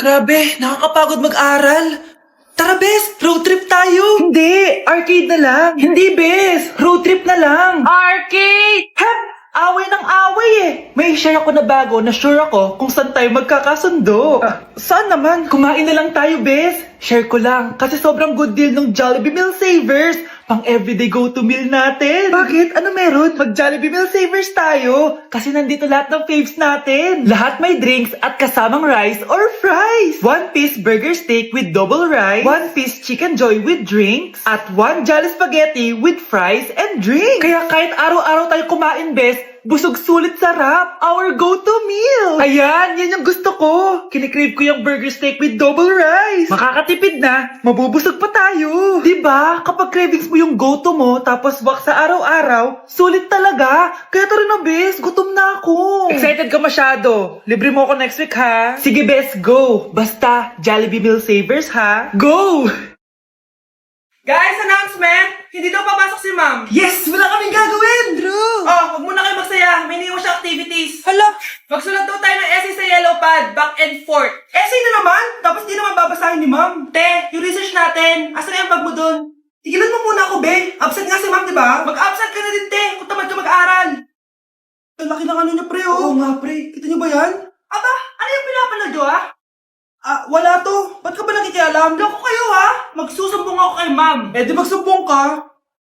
Grabe, nakakapagod mag-aral. Tara, Bes, road trip tayo. Hindi, arcade na lang. Hindi, Bes, road trip na lang. Arcade! Hep! Away ng away eh. May share ako na bago na sure ako kung saan tayo magkakasundo. Saan naman? Kumain na lang tayo, Bes. Share ko lang kasi sobrang good deal ng Jollibee Meal Savers. Pang everyday go-to meal natin. Bakit? Ano meron? Mag-Jollibee Meal Savers tayo. Kasi nandito lahat ng faves natin. Lahat may drinks at kasamang rice or fries. 1-piece burger steak with double rice. 1-piece chicken joy with drinks. At 1 Jolly Spaghetti with fries and drinks. Kaya kahit araw-araw tayo kumain, Bes, busog sulit sarap. Our go-to meal. Ayan, yan yung gusto ko. Kinikrave ko yung burger steak with double rice. Makakatipid na, mabubusog pa tayo. Diba? Kapag cravings mo yung go-to mo, tapos wak sa araw-araw, sulit talaga. Kaya tara na, Bes, gutom na ako. Excited ka masyado. Libre mo ako next week, ha? Sige, Bes, go. Basta, Jollibee Meal Savers, ha? Go! Guys, announcement! Hindi daw papasok si ma'am. Yes! Wala kaming gagawin! True! Oh, huwag muna kayo magsaya. May iniwan siya activities. Hala! Magsulat daw tayo ng essay sa yellow pad, back and forth. Essay na naman? Tapos di naman babasahin ni ma'am. Te, yung research natin. Asan na yung bag mo dun? Tigilan mo muna ako, be. Absent nga si ma'am, di ba? Mag-absent ka na din, te. Kung tamad ka mag-aaral. Ang laki ng ano niya, pre, oh. Oo nga, pre. Kita niyo ba yan? Aba, ano yung pinapanood nyo, ah? Wala to. Ba't ka ba nakikialam? Loko kayo, ha? Magsusumbong ako kay ma'am. Eh, di magsumbong ka.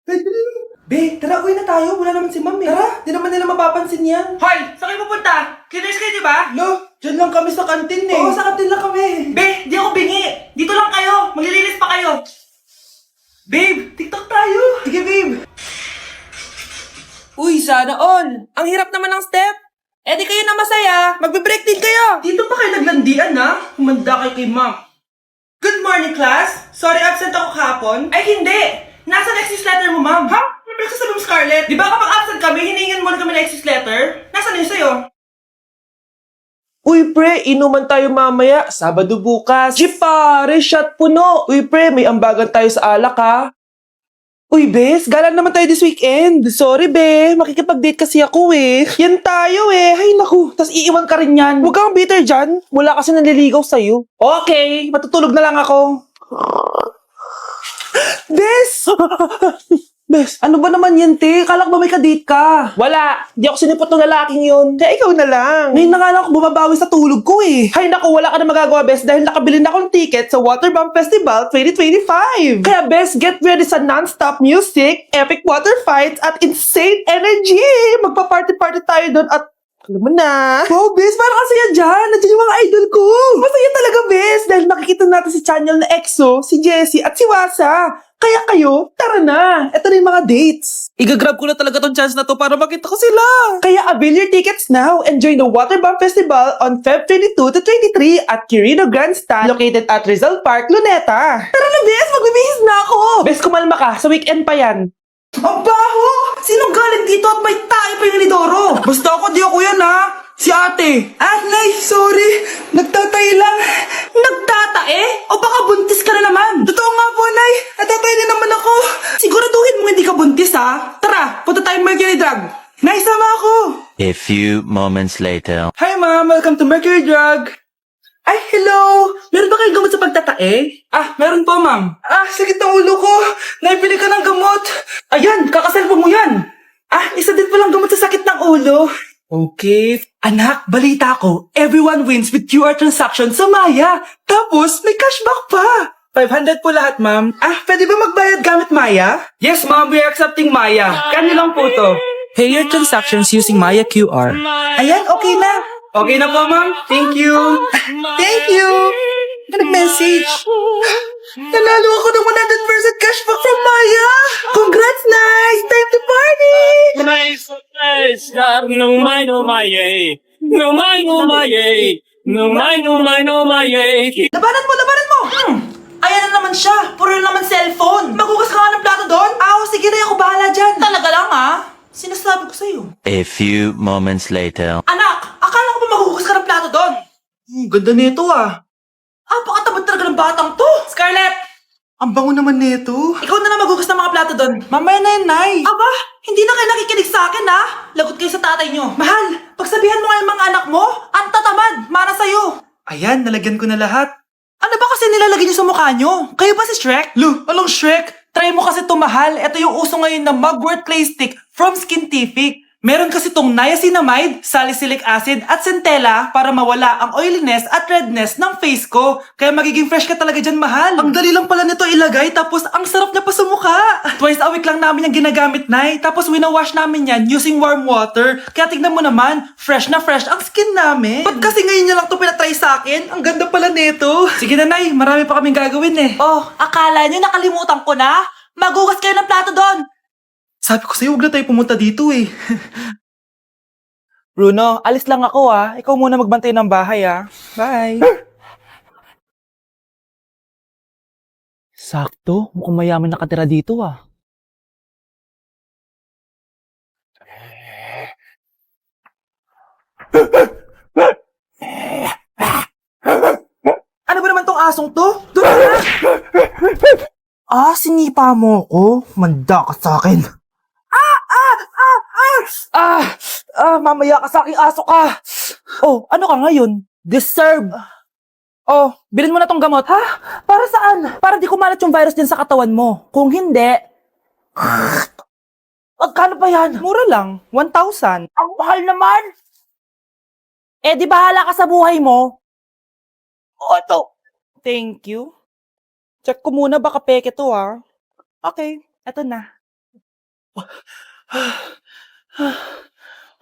Pwede rin. Be, tara, uwi na tayo. Wala naman si ma'am, eh. Tara, di naman nila mapapansin yan. Hoy, saan kayo pupunta? Cleaners kayo, di ba? Lo, dyan lang kami sa kantin, eh. Oo, sa kantin lang kami. Be, di ako bingi. Dito lang kayo. Maglilinis pa kayo. Babe, TikTok tayo. Sige, babe. Uy, sana all! Ang hirap naman ng step! Eh di kayo na masaya! Magbe-break din kayo! Dito pa kayo naglandian, ha? Humanda kayo kay ma'am. Good morning, class. Sorry, absent ako kahapon. Ay, hindi. Nasa excuse letter mo, ma'am. Ha? May pinagsasabi mo, Scarlett? Di ba kapag absent kami, hiningan mo na kami ng excuse letter? Nasaan yun sa'yo? Uy pre, inuman tayo mamaya. Sabado bukas. Jeep pare, shot puno. Uy pre, may ambagan tayo sa alak ha. Uy bes, gala naman tayo this weekend. Sorry be, makikipag-date kasi ako eh. Yan tayo eh. Hay naku, tas iiwan ka rin yan. Huwag kang bitter dyan. Wala kasi naliligaw sa'yo. Okay, matutulog na lang ako. Bes! Bes, ano ba naman yan, te? Kala ko ba may ka-date ka? Wala. Di ako sinipot ng lalaking yun. Kaya ikaw na lang. Ngayon na nga lang ako bumabawi sa tulog ko eh. Hay naku, wala ka na magagawa, Bes, dahil nakabili na akong ticket sa Waterbomb Festival 2025. Kaya, Bes, get ready sa non-stop music, epic water fights, at insane energy. Magpa-party-party tayo doon at alam mo na. Wow, Bes, parang kasaya dyan. Nandiyan yung mga idol ko. Masaya talaga, Bes, dahil makikita natin si Channel na EXO, si Jessie, at si Wasa. Kaya kayo, tara na. Ito na yung mga dates. Igagrab ko na talaga tong chance na to para makita ko sila. Kaya avail your tickets now and join the Waterbomb Festival on Feb 22 to 23 at Quirino Grandstand located at Rizal Park, Luneta. Tara na, Bes, magbibihis na ako. Bes, kumalma ka. Sa weekend pa yan. Ang baho! Sinong galing dito at may tayo pa yung inidoro? Basta ako, di ako yan, ha? Si ate. Nay, sorry. Nagtatay lang. Nagtatae? O baka buntis ka na naman? Totoo nga po, Nay. Nagtatay din naman ako. Siguraduhin mo hindi ka buntis, ha? Tara, punta tayong Mercury Drug. Nay, sama ako. A few moments later. Hi, ma'am. Welcome to Mercury Drug. Ay, hello! Meron ba kayong gamot sa pagtatae? Meron po, ma'am. Sakit ng ulo ko. Naipili ka ng gamot. Ayan, kakaselfon mo yan. Isa din palang gamot sa sakit ng ulo. Okay. Anak, balita ko, everyone wins with QR transaction sa Maya. Tapos, may cashback pa. 500 po lahat, ma'am. Pwede ba magbayad gamit Maya? Yes, ma'am. We are accepting Maya. Kanilang po to. Pay your transactions using Maya QR. Ayan, okay na. Okay na po, ma'am. Thank you. Thank you. Nag-message. Nanalo ako ng 100% cashback from Maya. Congrats, nice. Time to party. Nice, nice. No my, no my, yay. No my, no my, yay. No my, no my, no my, yay. Labanan mo, labanan mo. Ayan na naman siya. Puro na naman cellphone. Maghugas ka nga ng plato doon? Sige na, ako bahala dyan. Talaga lang, ha? Sinasabi ko sa'yo. A few moments later. Anak, akala ko ba maghugas ka ng plato doon? Ganda nito, Pakatamad talaga ng batang to. Scarlett! Ang bango naman nito. Ikaw na lang maghugas ng mga plato doon. Mamaya na yan, Nay. Aba, hindi na kayo nakikinig sa akin, ha? Lagot kayo sa tatay nyo. Mahal, pagsabihan mo nga yung mga anak mo, ang tatamad, mana sa'yo. Ayan, nalagyan ko na lahat. Ano ba kasi nilalagay niyo sa mukha niyo? Kayo ba si Shrek? Lu, anong Shrek? Try mo kasi to mahal. Ito yung uso ngayon na mugwort clay stick from Skintific. Meron kasi tong niacinamide, salicylic acid at centella para mawala ang oiliness at redness ng face ko. Kaya magiging fresh ka talaga dyan, mahal. Ang dali lang pala nito ilagay tapos ang sarap niya pa sa mukha. Twice a week lang namin yung ginagamit, Nay. Tapos winawash namin yan using warm water. Kaya tignan mo naman, fresh na fresh ang skin namin. Ba't kasi ngayon niya lang to pinatry sa akin? Ang ganda pala nito. Sige na, Nay. Marami pa kaming gagawin eh. Oh, akala nyo nakalimutan ko na? Magugas kayo ng plato doon! Sabi ko sa'yo, huwag na tayo pumunta dito eh. Bruno, alis lang ako Ikaw muna magbantay ng bahay Bye. Sakto, mukhang mayaman nakatira dito Ano ba naman tong asong to? Doon na! Sinipa mo ko? Manda ka sa akin. Mamaya ka sa aking aso ka. Oh, ano ka ngayon? Deserve. Oh, bilhin mo na tong gamot. Ha? Para saan? Para di kumalat yung virus din sa katawan mo. Kung hindi, Magkano pa yan? mura lang. 1,000. Ang mahal naman! Eh, di bahala ka sa buhay mo? Oh, ito. Thank you. Check ko muna, baka peke to Okay, eto na.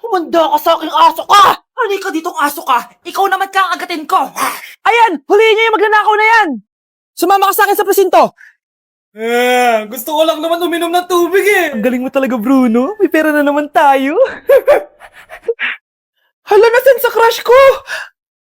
Humanda ka sa aking aso ka! Halika ditong aso ka! Ikaw naman kakagatin ko! Ayan! Huliin niyo yung magnanakaw na yan! Sumama ka sa akin sa presinto! Gusto ko lang naman uminom ng tubig eh. Ang galing mo talaga, Bruno. May pera na naman tayo. Hala, nasan sa crush ko?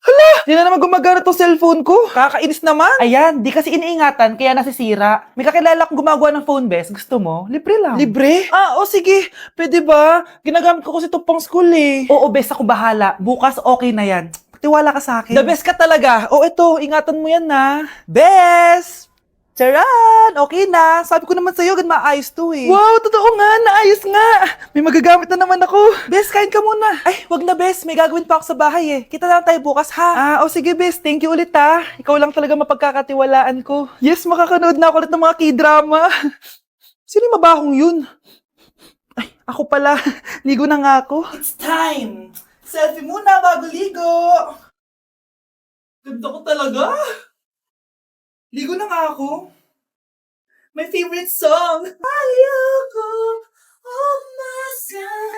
Hala! Di na naman gumagana tong cellphone ko. Kakainis naman. Ayan, di kasi iniingatan, kaya nasisira. May kakilala kong gumagawa ng phone best. Gusto mo? Libre lang. Libre? Sige. Pwede ba? Ginagamit ko kasi ito pang school eh. Oo, best ako bahala. Bukas okay na yan. Tiwala ka sa akin. The best ka talaga. Ito, ingatan mo yan na. Best! Charan! Okay na. Sabi ko naman sa'yo, maayos to eh. Wow, totoo nga. Naayos nga. May magagamit na naman ako. Bes, kain ka muna. Ay, wag na Bes. May gagawin pa ako sa bahay eh. Kita na lang tayo bukas ha. Sige Bes. Thank you ulit ha. Ikaw lang talaga mapagkakatiwalaan ko. Yes, makakanood na ako ulit ng mga k-drama. Sino yung mabahong yun? Ay, ako pala. Ligo na nga ako. It's time. Selfie muna bago ligo. Ganda ko talaga. Ligo na nga ako. My favorite song. Ayoko umasan.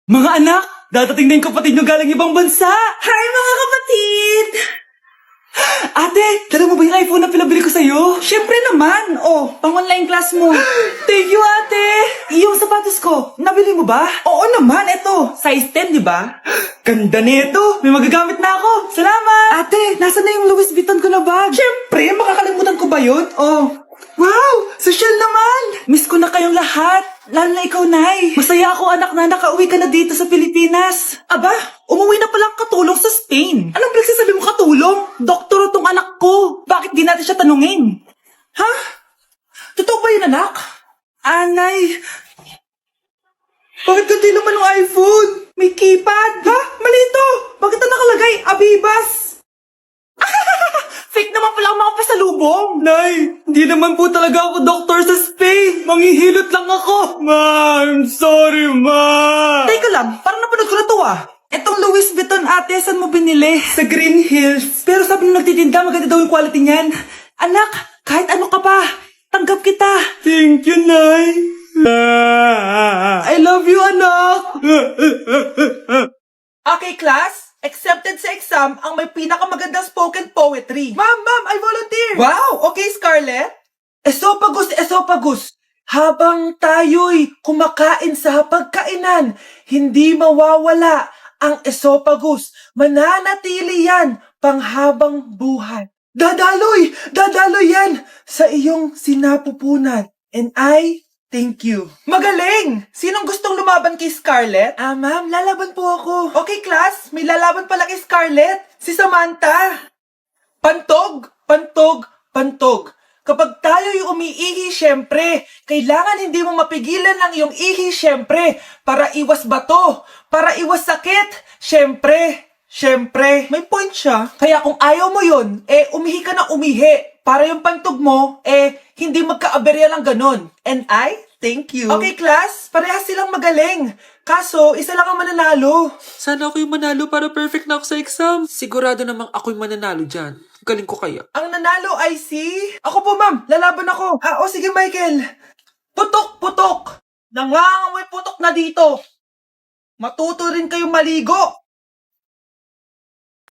Mga anak, dadating na yung kapatid nyo galing ibang bansa. Hi mga kapatid! Ate, dala mo ba yung iPhone na pinabili ko sa'yo? Siyempre naman. Pang online class mo. Thank you, ate. Yung sapatos ko, nabili mo ba? Oo naman, eto. Size 10, di ba? Ganda nito. May magagamit na ako. Salamat. Ate, nasa na yung Louis Vuitton ko na bag? Siyempre, makakalimutan ko ba yun? Wow! Social naman! Miss ko na kayong lahat. Lalo na ikaw, Nay. Masaya ako, anak, na nakauwi ka na dito sa Pilipinas. Aba, umuwi na palang katulong sa Spain. Anong pinagsasabi mo katulong? Doktor tong anak ko. Bakit di natin siya tanungin? Ha? Totoo ba yun, anak? Nay. Bakit ganti naman ng iPhone? May keypad. Ha? Mali ito. Bakit na nakalagay? Abibas. Fake naman pala ang mga pasalubong. Nay, hindi naman po talaga ako doktor sa Spain. Manghihilot lang ako. Ma, I'm sorry, ma. Teka lang, parang napanood ko na to Etong Louis Vuitton ate, saan mo binili? Sa Green Hills. Pero sabi nung nagtitinda, maganda daw yung quality niyan. Anak, kahit ano ka pa, tanggap kita. Thank you, Nay. I love you, anak. Okay, class. Accepted sa exam ang may pinakamagandang spoken poetry. Ma'am, I volunteer. Wow, okay, Scarlett. Esophagus. Habang tayo'y kumakain sa pagkainan, hindi mawawala ang esophagus. Mananatili yan panghabang buhay. Dadaloy yan sa iyong sinapupunan. And I Thank you. Magaling! Sinong gustong lumaban kay Scarlett? Ma'am, lalaban po ako. Okay, class. May lalaban pala kay Scarlett. Si Samantha. Pantog, pantog, pantog. Kapag tayo'y umiihi, syempre, kailangan hindi mo mapigilan ang iyong ihi, syempre, para iwas bato, para iwas sakit, syempre. Syempre, may point siya. Kaya kung ayaw mo yun, umihi ka na umihi. Para yung pantog mo, hindi magkaaberya lang ganon. And I thank you. Okay, class, parehas silang magaling. Kaso, isa lang ang mananalo. Sana ako yung manalo para perfect na ako sa exam. Sigurado namang ako yung mananalo dyan. Galing ko kaya. Ang nanalo ay si... Ako po, ma'am. Lalaban ako. Sige, Michael. Putok, putok. Nangangamoy putok na dito. Matuto rin kayong maligo.